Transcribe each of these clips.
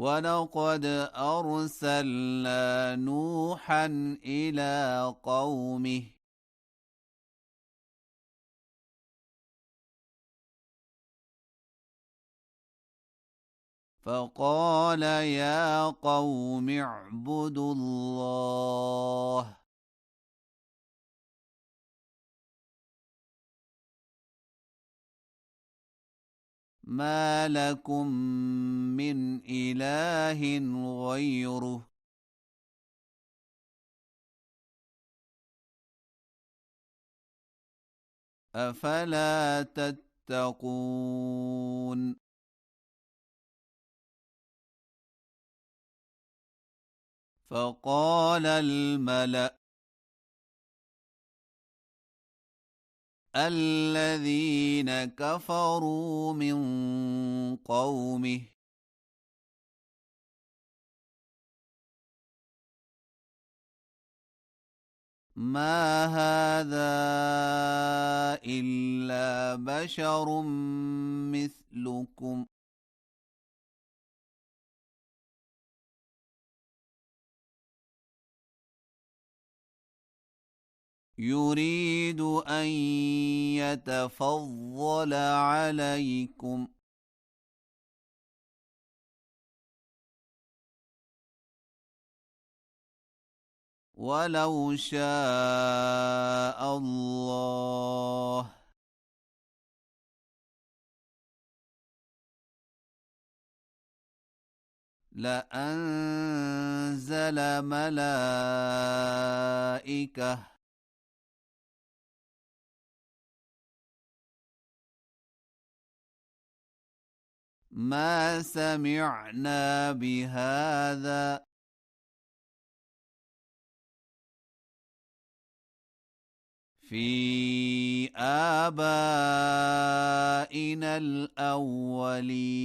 ولقد أرسلنا نوحا إلى قومه فقال يا قوم اعبدوا الله ما لكم من إله غيره أفلا تتقون فقال الملأ الذين كفروا من قومه ما هذا إلا بشر مثلكم يريد أن يتفضل عليكم ولو شاء الله لأنزل ملائكة ما سمعنا بهذا في آبائنا الأولين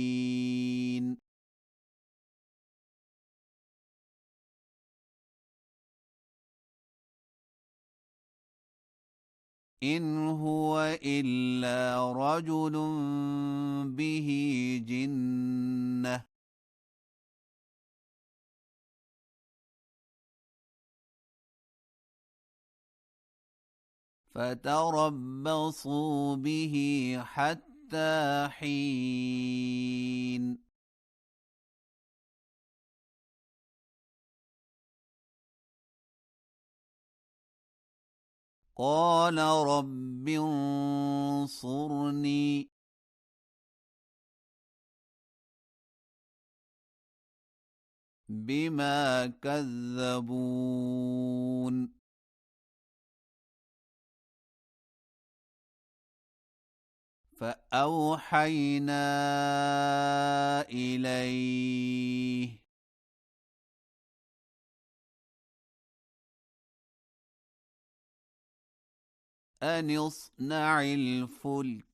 إن هو إلا رجل به جنة فتربصوا به حتى حين قال رب انصرني بما كذبون فأوحينا إليه أن اصنع الفلك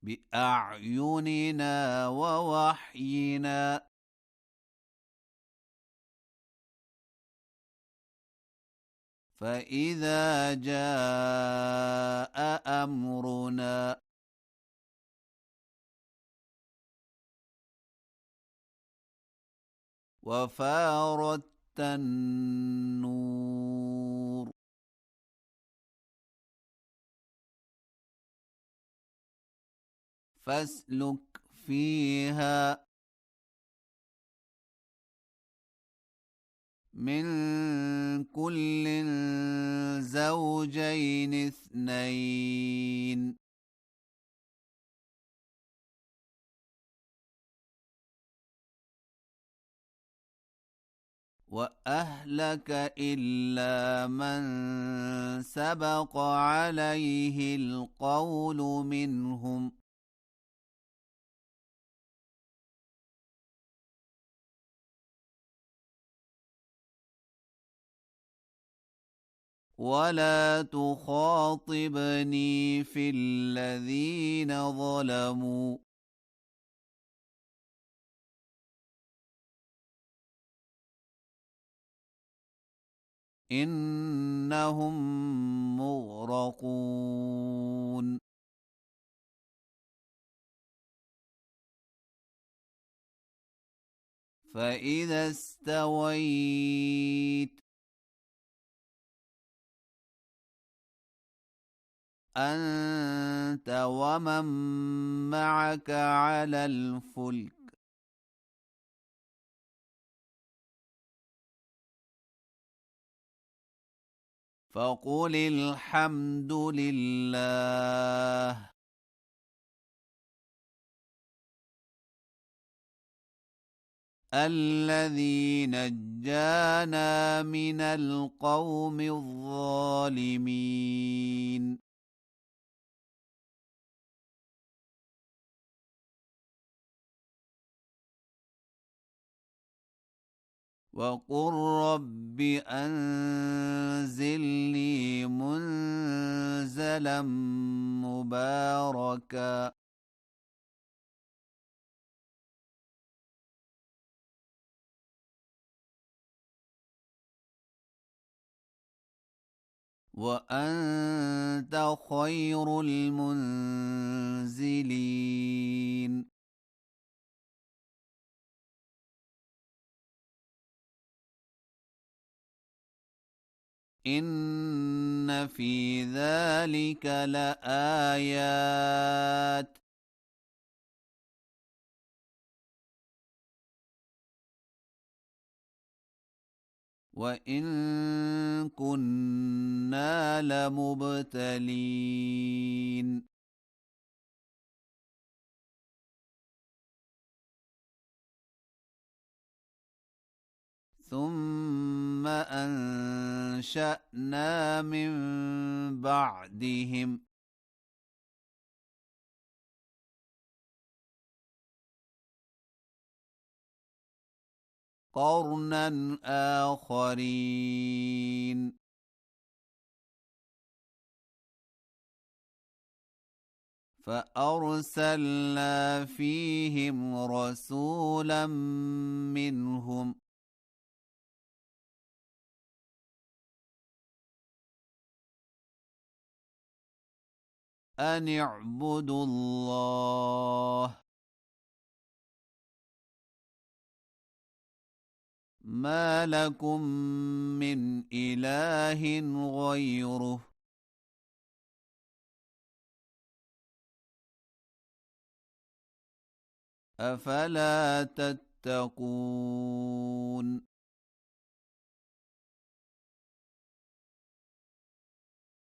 بأعيننا ووحينا فإذا جاء أمرنا وفارت النور فاسلك فيها من كل زوجين اثنين وأهلك إلا من سبق عليه القول منهم ولا تخاطبني في الذين ظلموا إنهم مغرقون فإذا استويت أنت ومن معك على الفلك فقل الحمد لله الذي نجانا من القوم الظالمين وقل رب أنزلني منزلا مباركا وأنت خير المنزلين إن في ذلك لآيات وإن كنا لمبتلين ثم أنشأنا من بعدهم قرنا آخرين فأرسلنا فيهم رسولا منهم أن اعبدوا الله ما لكم من إله غيره أفلا تتقون